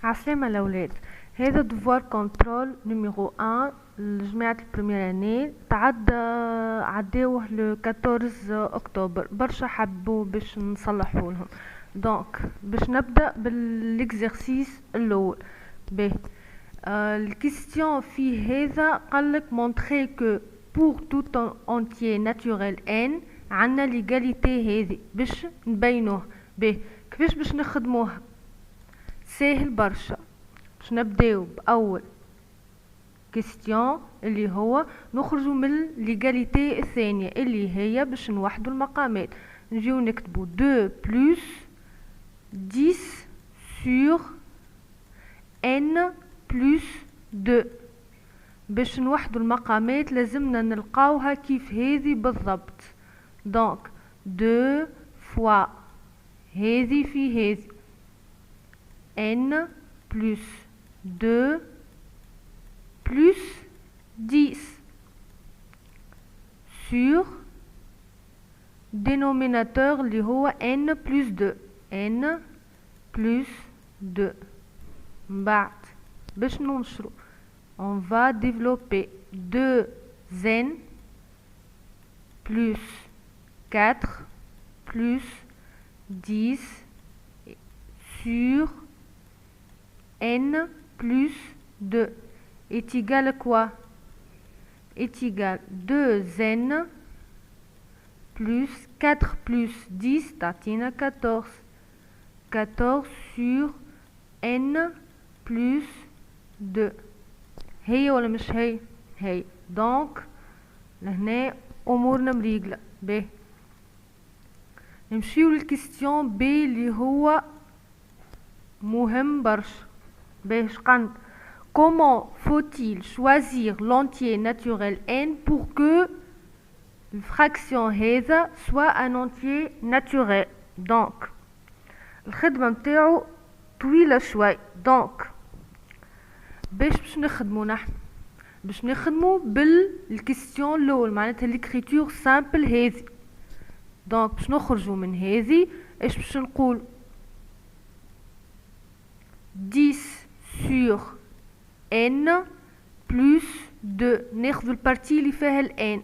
عسلامة الأولاد. هذا دوفوار كونترول نيميرو 1 لجماعة البريمير اني عداوه ل 14 اكتوبر. برشا حبوا باش نصلحوا لهم. دونك باش نبدا بالاكزرسيس الاول. ب الكيستيون في هذا قالك مونتري كو pour tout entier naturel n عندنا ليغاليتي هذه باش نبينوها. كيفاش باش نخدموها؟ ساهل برشا. باش نبداو باول كيستيون اللي هو نخرجوا من ليغاليتي الثانيه اللي هي باش نوحدوا المقامات. نجيو نكتبوا 2 plus 10 sur n plus 2. باش نوحدوا المقامات لازمنا نلقاوها كيف هذه بالضبط. دونك 2 fois هذه في هذه n plus 2 plus 10 sur dénominateur اللي هو n plus 2 n plus 2. من بعد باش ننشرو on va développer 2n plus 4 plus 10 sur n plus 2 est égal à quoi? Est égal 2n plus 4 plus 10 تعطينا 14. 14 sur n plus 2. هي ولا مش هي؟ هي. دونك لهنا امورنا مريقله. باهي نمشيو للكيستيون بي اللي هو مهم برشا. باهي شقن comment faut-il choisir l'entier naturel n pour que الفراكسيون هذا soit un entier naturel. دونك الخدمه نتاعو طويله شوي. دونك باش نخدمو نحن باش نخدمو بالكيستيون الاول معناتها ليكريتور سامبل هذه. دونك باش نخرجوا من هذه ايش باش نقول؟ 10 sur n plus 2. ناخذ البارتي اللي فيها ال n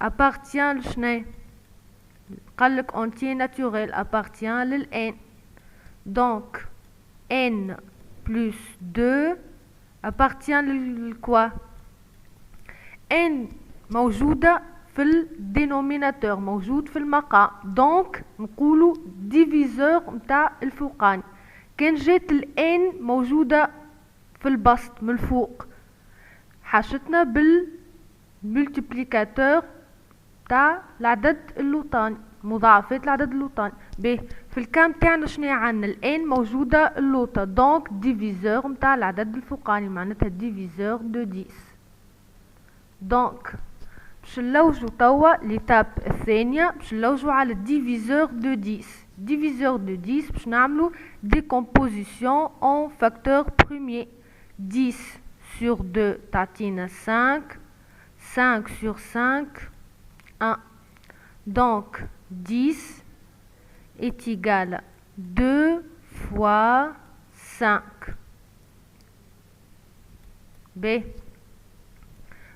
appartient لشنو؟ قالك entier naturel appartient لل n. دونك n plus 2 appartient للكوا؟ n موجودة في الدينوميناتور، موجود في المقام. دونك نقولوا ديفيزور متاع الفوقاني. كان جات ال n موجودة في البسط من الفوق حاشتنا بالملتيبليكاتور تاع العدد اللوطاني، مضاعفات العدد اللوطاني. باهي في الكام تاعنا شنو عندنا؟ ال n موجودة اللوطة. دونك ديفيزور متاع العدد الفوقاني معناتها ديفيزور دو 10. دونك باش نلوجو توا ليتاب الثانية باش نلوجو على الديفيزور دو 10. ديفيزور دو 10 باش نعملو ديكومبوزيسيون en facteur premier. 10 sur 2 تعطينا 5. 5 sur 5 1. Donc 10 est égal 2 fois 5. ب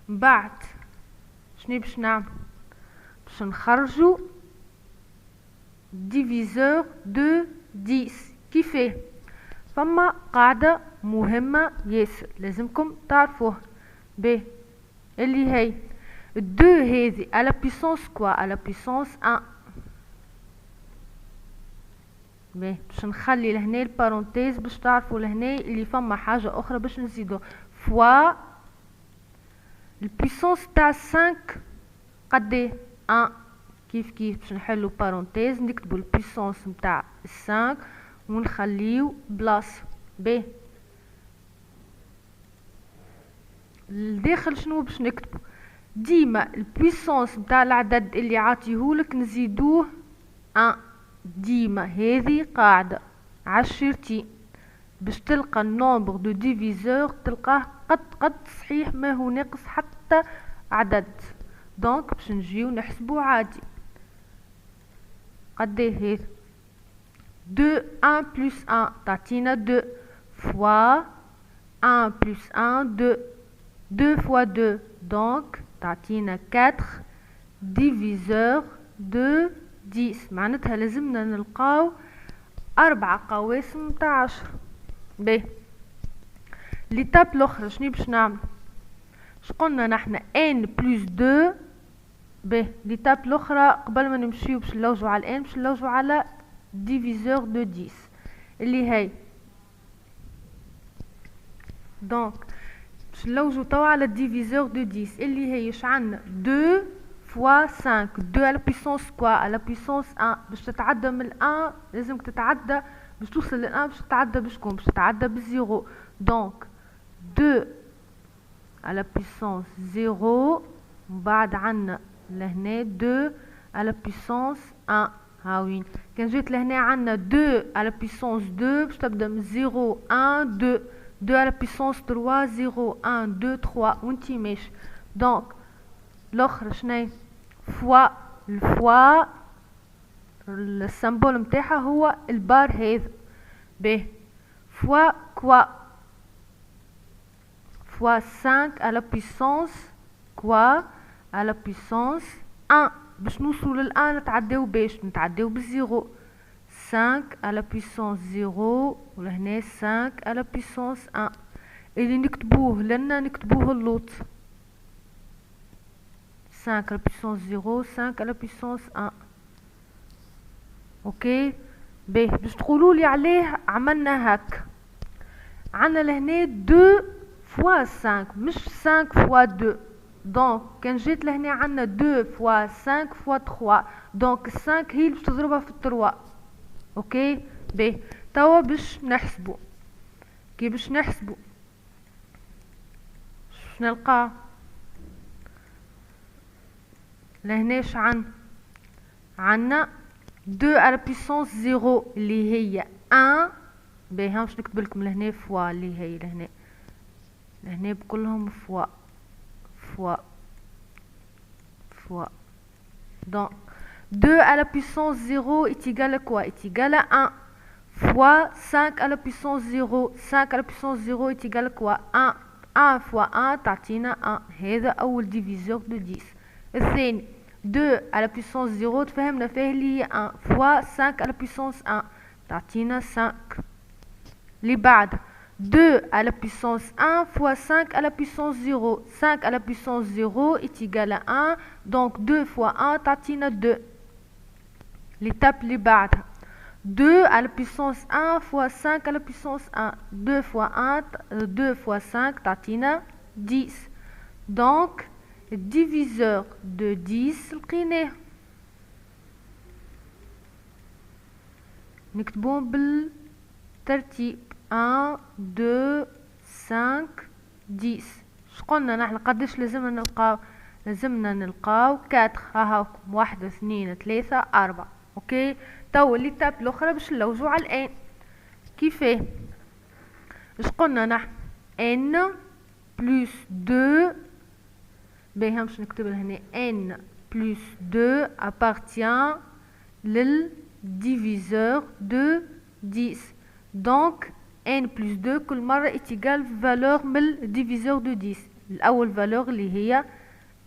بعد شنو باش نعمل؟ باش نخرجو ديفيزور دو 10. كيفاه؟ فما قاعدة مهمة ياسر لازمكم تعرفوها. ب اللي هي 2 هذه على بيسونس كوا؟ على بيسونس 1. باش نخلي لهنا البارونتيز باش تعرفوا لهنا اللي فما حاجة أخرى باش نزيدو فوا البيسونس تاع 5 قديه؟ 1. كيف باش نحلو بارونتيز نكتبو البيسونس نتاع 5 ونخليو بلاصه. ب الداخل شنو باش نكتبو؟ ديما البيسونس نتاع العدد اللي عاطيهولك نزيدوه 1. ديما هذه قاعده عشرتين باش تلقى النومبر دو ديفيزور تلقاه قد صحيح ما هو ناقص حتى عدد. دونك باش نجيو نحسبو عادي. قديه هذا؟ 2 1 plus 1 تعطينا 2 fois 1 plus 1 2 2 fois 2 donc تعطينا 4 diviseur de 10 معناتها لازمنا نلقاو 4 قواسم متاع 10. باهي ليتاب الاخرى شنو باش نعمل؟ قلنا نحنا n plus 2. باهي ليتاب الاخرى قبل ما نمشيو باش نلوجو على n باش نلوجو على diviseur de 10 اللي هي دونك باش نلوجو توا على diviseur de 10 اللي هي عندنا 2 fois 5 2 à la puissance quoi à la puissance 1 باش تتعدى من 1 لازمك تتعدى باش توصل لل 1 باش تتعدى بشكون باش تتعدى بالزيرو دونك 2 à la puissance 0 وبعد عندنا لهنا 2 à la puissance 1 هاوين كان جيت لهنا عندنا 2 à la puissance 2 باش تبدا من 0 1 2 2 à la puissance 3 0 1 2 3 وانتي ماشي دونك الاخر شنو فوا الفوا السمبول نتاعها هو البار هذا ب فوا كوا fois 5 à la puissance quoi à la puissance 1 باش نوصلوا لل1 نتعداو باش نتعداو بالزيرو 5 à la puissance 0 ولهنا 5 à la puissance 1 اللي نكتبوه لنا نكتبوه اللوط 5 à la puissance 0 5 à la puissance 1 اوكي باهي باش تقولوا لي عليه عملنا هك عندنا لهنا 2 fois 5 مش 5 fois 2 دونك كان جيت لهنا عندنا 2 fois 5 fois 3 دونك 5 هي اللي باش تضربها في 3 اوكي باهي توا باش نحسبوا كي باش نحسبوا باش نلقى لهناش عندنا 2 à la puissance 0 اللي هي 1 باهي ها باش نكتب لكم لهنا فوا اللي هي لهنا بكلهم فوا donc 2 à la puissance 0 est égal à quoi? Est égal à 1 fois 5 à la puissance 0 5 à la puissance 0 est égal à quoi? 1 fois 1 تعطينا 1 هذا أول diviseur de 10 الثاني 2 à la puissance 0 تفهمنا فيه اللي هي 1 fois 5 à la puissance 1 تعطينا 5 اللي بعد 2 à la puissance 1 fois 5 à la puissance 0 5 à la puissance 0 est égal à 1 donc 2 fois 1 تعطينا 2 l'étape اللي بعدها 2 à la puissance 1 fois 5 à la puissance 1 2 fois 1 2 fois 5 تعطينا 10 donc diviseur de 10 لقيناه نكتبوهم بالترتيب 1 2 5 10 شقلنا نحن قداش لازمنا نلقاو لازمنا نلقاو 4 هاكم 1 2 3 4 اوكي تو ليتاب الاخرى باش نلوجو على الان كيفاه اش قلنا نحن n plus 2 باهي باش نكتب هنا n plus 2 appartient لل diviseur de 10 donc n plus 2 كل مرة est égal valeur من diviseur de 10 الأول valeur اللي هي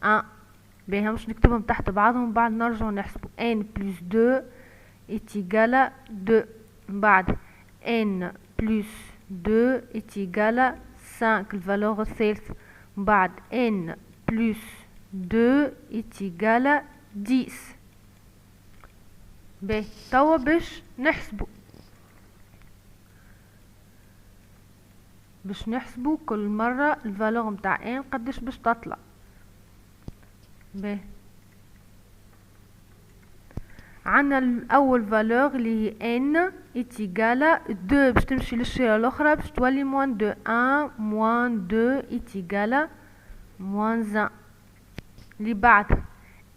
1 باهي باش نكتبهم تحت بعضهم بعد نرجع نحسبوا n plus 2 est égal à 2 بعد n plus 2 est égal à 5 الفالور الثالث بعد n plus 2 est égal à 10 باهي توا باش نحسبوا كل مرة الفالور متاع ان قداش باش تطلع باهي عنا الاول فالور اللي هي ان est égal à 2 باش تمشي للشيرة الاخرى باش تولي موان 2 1 موان 2 est égal à موان 1 اللي بعد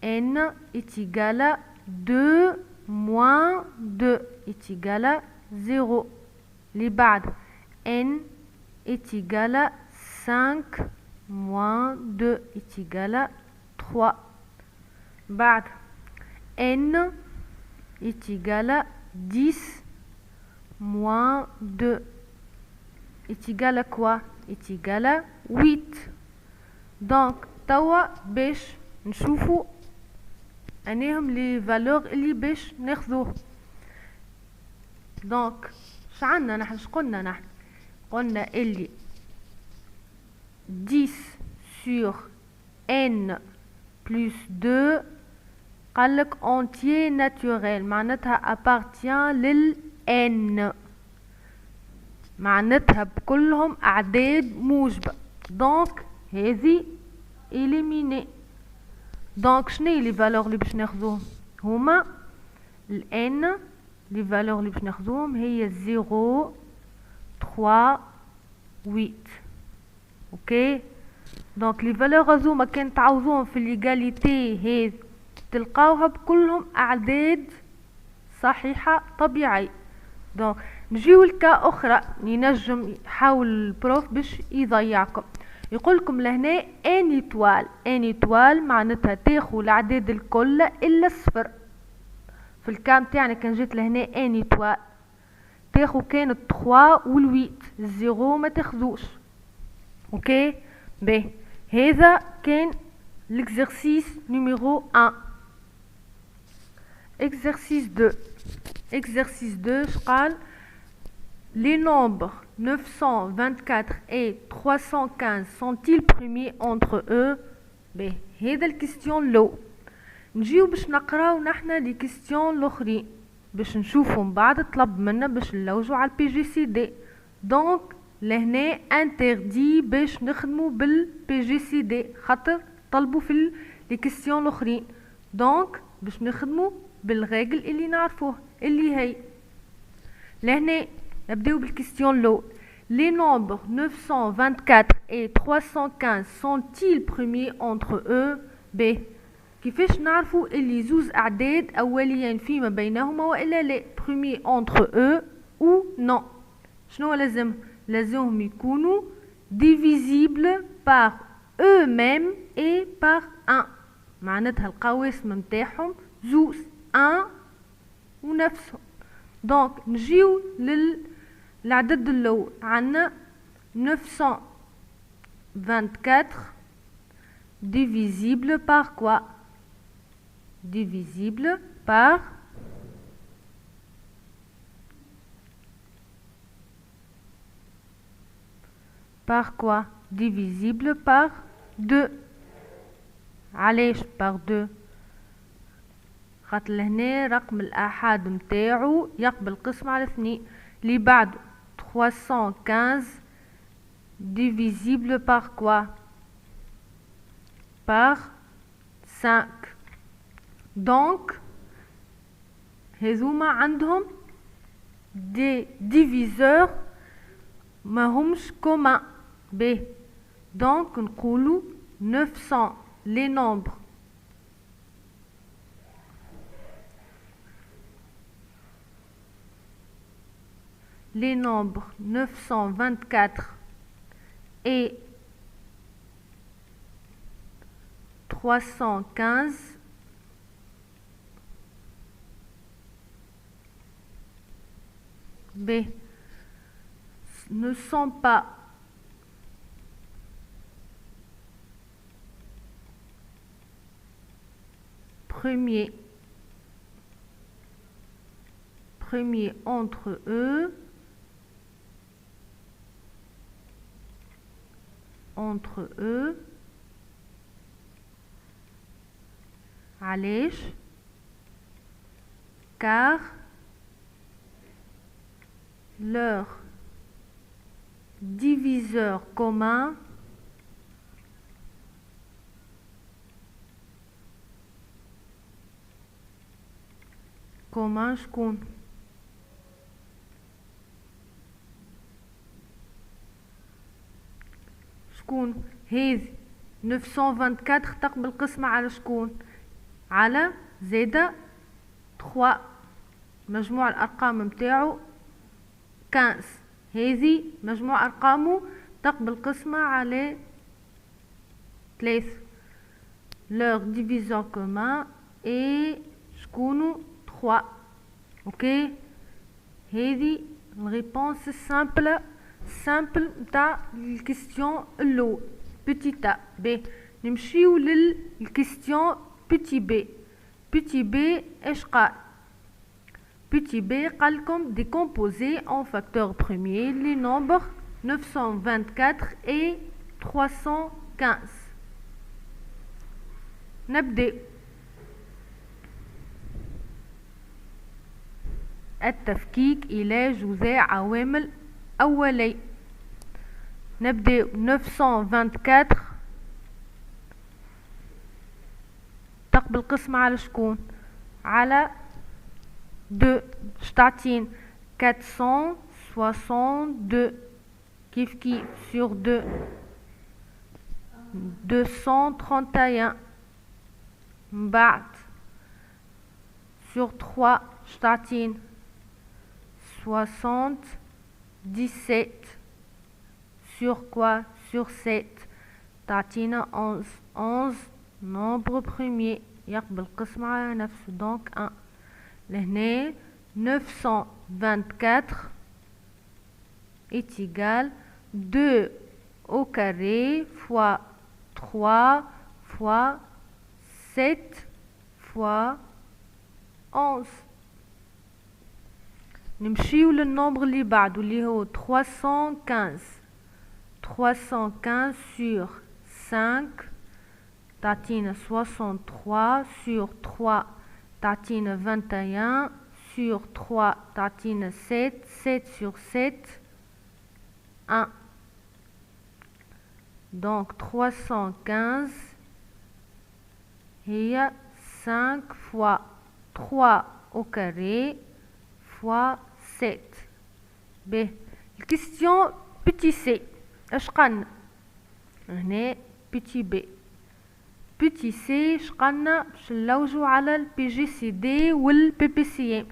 n est égal à 2 moins 2 est égal à 0 اللي بعد n est égal à 5 moins 2 est égal à 3 بعد n est égal à 10 moins 2 est égal à quoi? Est égal à 8. Donc توا باش نشوفوا انهم لي فالور اللي باش ناخذوه. دونك شعنا نحن شقلنا نحن قلنا اللي 10 sur n plus 2 قالك entier naturel معناتها appartient لل n معناتها بكلهم أعداد موجبة. دونك هذه إليميني. دونك شنو لي فالور اللي باش ناخذوهم؟ هما ال n لي فالور اللي باش ناخذوهم هي 0 3 8. اوكي دونك لي فالور هذوما كان تعوضوهم في ليغاليتي هذ تلقاوها بكلهم أعداد صحيحة طبيعية. دونك نجيو لكا أخرى ينجم يحاول البروف باش يضيعكم. يقولكم لهنا ان ايتوال معناتها تاخو الأعداد الكل إلا الصفر. في الكام تاعنا كان جيت لهنا ان ايتوال تاخو كانت 3 و8 الزيرو ما تاخذوش. اوكي باهي هذا كان l'exercice numéro 1. exercice 2 قال les nombres 924 et 315 sont-ils premiers entre eux؟ باهي هذا الكيستيون لو نجيو باش نقراو نحنا لي كيستيون الاخرين باش نشوفوا من بعد طلب منا باش نلوجوا على البي جي سي دي. دونك لهنا انتردي باش نخدموا بالبي جي سي دي خاطر طلبوا في لي كيستيون الاخرين. دونك باش نخدموا بالريغل اللي نعرفوه اللي هي لهنا نبداو بالكيستيون لو les nombres 924 et 315 sont-ils premiers entre eux؟ ب كيفاش نعرفوا اللي زوز اعداد اوليين فيما بينهما والا لا premiers entre eux ou non؟ شنو لازمهم يكونوا divisibles par eux-mêmes et par 1 معناتها القواسم نتاعهم زوز 1 ونفسهم. دونك نجيو للعدد الاول عندنا 924 divisible par quoi؟ divisible par quoi? divisible par 2. علاش par 2؟ خاطر لهنا رقم الآحاد متاعو يقبل قسم على 2. اللي بعده 315 divisible par quoi؟ par 5. donc هذوما عندهم دي diviseurs ما همش communs. ب donc نقولوا 900 les nombres les nombres 924 et 315 B ne sont pas premiers entre eux علاش؟ car leur diviseur commun شكون؟ هذه 924 تقبل قسمة على شكون؟ على زادة 3 مجموع الأرقام متاعو 15. هذه مجموع أرقامه تقبل قسمة على 3. leur diviseur commun est شكونو 3. اوكي هذه الريبونس simple تاع الكيستيون الأول petit a. ب نمشيو للكيستيون petit b. petit b ايش قال؟ petit b قالكم décomposer en facteurs premiers les nombres 924 et 315. نبدأ. التفكيك إلى جزيء عوامل أولي. نبدأ 924 تقبل قسمة على شكون؟ على 2 باش تعطين 462 كيف sur 2 231 من بعد sur 3 باش تعطين 77 sur quoi? sur 7 تعطينا 11 nombre premier يقبل قسمة على نفسه donc 1. لهنا 924 est égal 2 au carré fois 3 fois 7 fois 11. نمشيو للنمبر اللي بعده اللي هو 315 sur 5 تعطينا 63 sur 3 تعطينا 21 sur 3 تعطينا 7 sur 7 1. donc 315 هي 5 fois 3 au carré fois 7. ب الكيستيون petit c اش قالنا هنا petit b petit c اش قالنا باش نلوجو على البي جي سي دي والبي بي سي ام.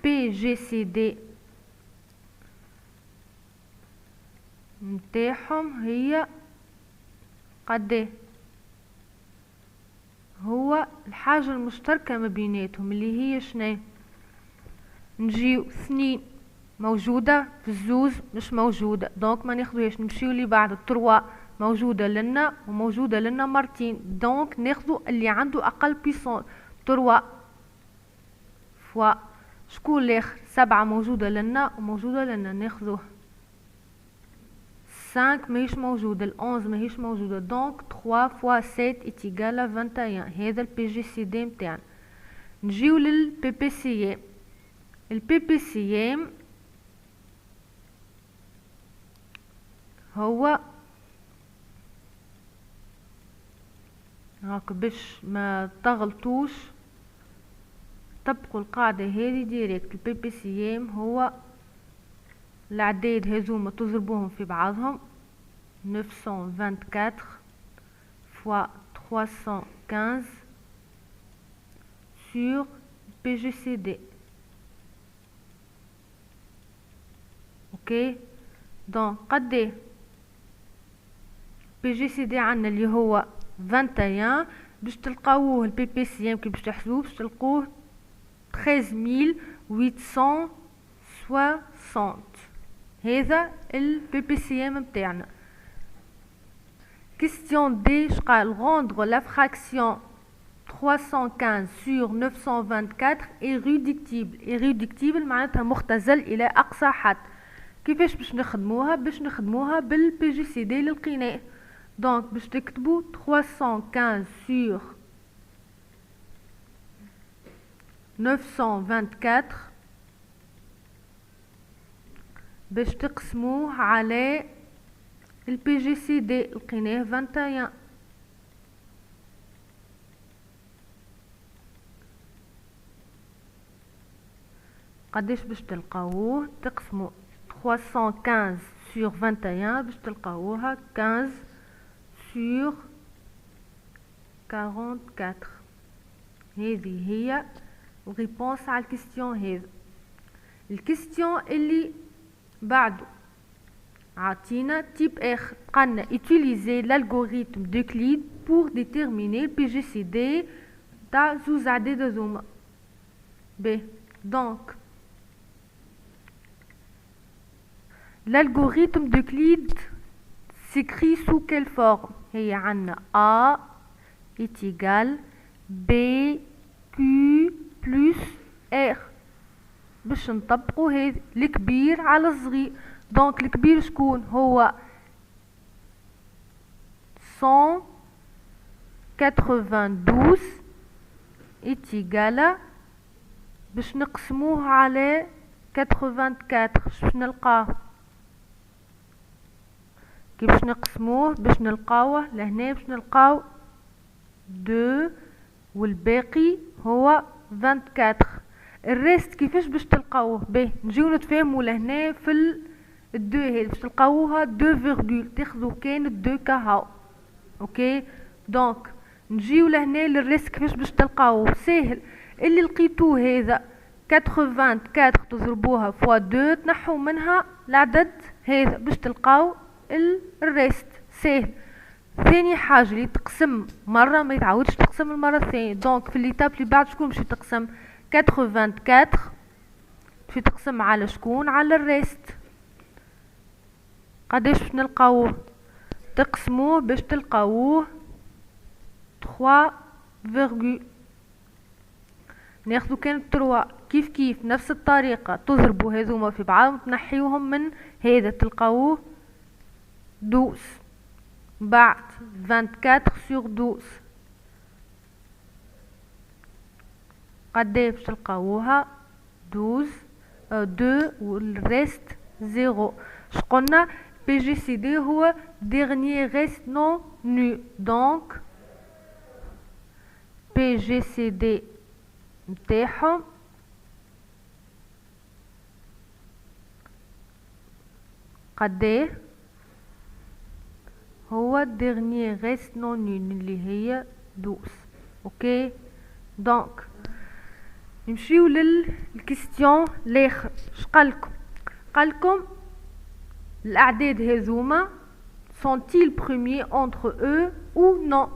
بي جي سي دي نتاعهم هي قديه؟ هو الحاجة المشتركة ما بيناتهم اللي هي شنو؟ نجيو 2 موجودة في الزوز مش موجودة دونك ما ناخذوهاش. نمشيو اللي بعد 3 موجودة لنا وموجودة لنا مرتين دونك ناخذو اللي عنده أقل بيسون 3 فوا شكون الاخر 7 موجودة لنا وموجودة لنا ناخذوه. 5 ماهيش موجودة 11 ماهيش موجودة دونك 3 فوا 7 est égal à 21. هذا البي جي سي دي متاعنا. نجيو للبي بي سي ام. البي بي سي ام هو هاك باش ما تغلطوش طبقوا القاعدة هذه ديريكت. البي بي سي ام هو الأعداد هذوما تضربوهم في بعضهم 924 fois 315 sur PGCD. اوكي دونك قديه PGCD عندنا اللي هو 21 باش تلقاوه البي بي سي ام كي باش تحسبوه باش تلقوه 13860. هذا البي بي سي ام نتاعنا. question D شقال rendre la fraction 315 sur 924 est réductible. irréductible معناتها مختزل الى اقصى حد. كيفاش باش نخدموها؟ باش نخدموها بالبي جي سي دي اللي لقيناه. دونك باش تكتبوا 315 sur 924 باش تقسموه على البي جي سي دي لقيناه 21. قداش باش تلقاوه؟ تقسموا 315 sur 21 باش تلقاوها 15 sur 44. هذه هي الريبونس على الكيستيون هذا. الكيستيون اللي بعده عطينا تيب اخر قالنا utiliser l'algorithme d'Euclide pour déterminer le PGCD تاع زوز عداد هذوما. ب دونك L'algorithme d'Euclide s'écrit sous quelle forme? هي عندنا A est égal B Q plus R. باش نطبقوا هذه الكبير على الصغير. دونك الكبير شكون هو 192 est égal باش نقسموه على 84. باش نلقاه كي باش نقسموه باش نلقاوه لهنا باش نلقاو 2 والباقي هو 24. الريست كيفاش باش تلقاوه؟ باهي نجيو نتفاهموا لهنا في الدو هذه باش تلقاوها 2 فيرغول تاخذوا كان 2 كهو. اوكي دونك نجيو لهنا للريست كيفاش باش تلقاوه؟ ساهل. اللي لقيتوه هذا 84 تضربوها فوا 2 تنحوا منها العدد هذا باش تلقاو الريست. ساهل. ثاني حاجه اللي تقسم مره ما يتعاودش تقسم المره الثانيه. دونك في ليتاب اللي بعد شكون باش تقسم 84 باش تقسم على شكون؟ على الريست. قداش باش نلقاوه؟ تقسموه باش تلقاوه 3 فيرغول. ناخذو كان 3 كيف نفس الطريقه تضربوا هذوما في بعض وتنحيوهم من هذا تلقاوه 12 بعد 24 sur 12 قداش باش تلقاوها؟ 12 2 والريست 0. شقلنا بي جي سي دي هو dernier reste non nu. donc بي جي سي دي نتاعهم قداه هو dernier reste non nu اللي هي 12. اوكي دونك نمشيو للكيستيون الاخر. قالكم الاعداد هذوما sont-ils premiers entre eux ou non؟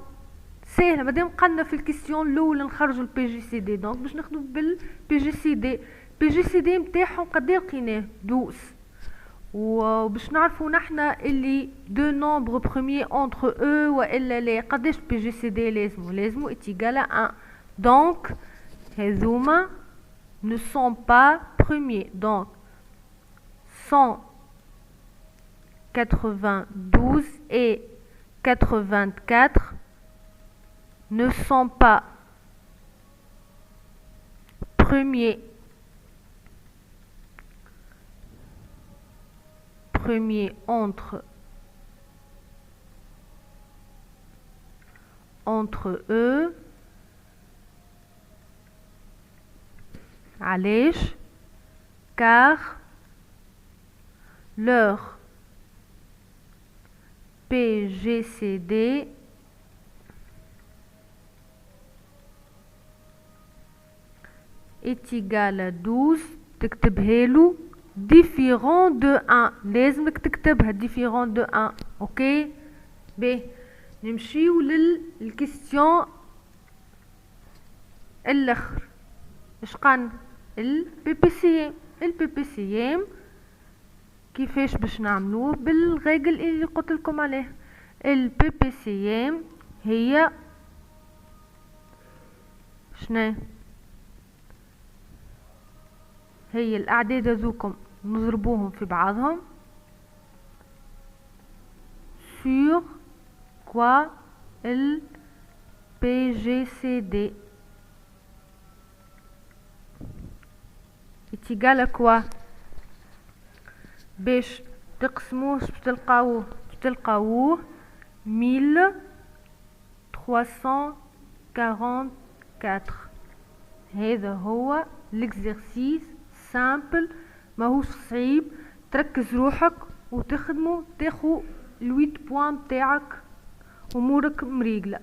ساهله مادام قلنا في الكيستيون الاولى نخرجوا البي جي سي دي. دونك باش ناخذوا بالبي جي سي دي. بي جي سي دي نتاعهم قداه لقيناه 12 وباش نعرفوا نحنا اللي دو نومبر بروميي اونتر او والا لا. قداش بي جي سي دي لازمو اتيغال 1. دونك هذوما ne sont pas premiers. donc 192 et 84 ne sont pas premiers entre eux. علاش؟ car leur PGCD est égal à 12. تكتبها له différent de 1. لازمك تكتبها différent de 1. اوكي باهي نمشيو للكيستيون الاخر. اش قالنا؟ البي بي سي. البي بي سي كيفاش باش نعملوه؟ بالغاقل اللي قلت لكم عليه. البي بي سي هي شنو؟ هي الاعداد هذوكم نضربوهم في بعضهم sur quoi ال PGCD est égal à quoi؟ باش تقسموه باش تلقاوه 1344. هذا هو l'exercice سامبل ماهوش صعيب. تركز روحك وتخدمه تاخو ال8 بوان تاعك امورك مريقله.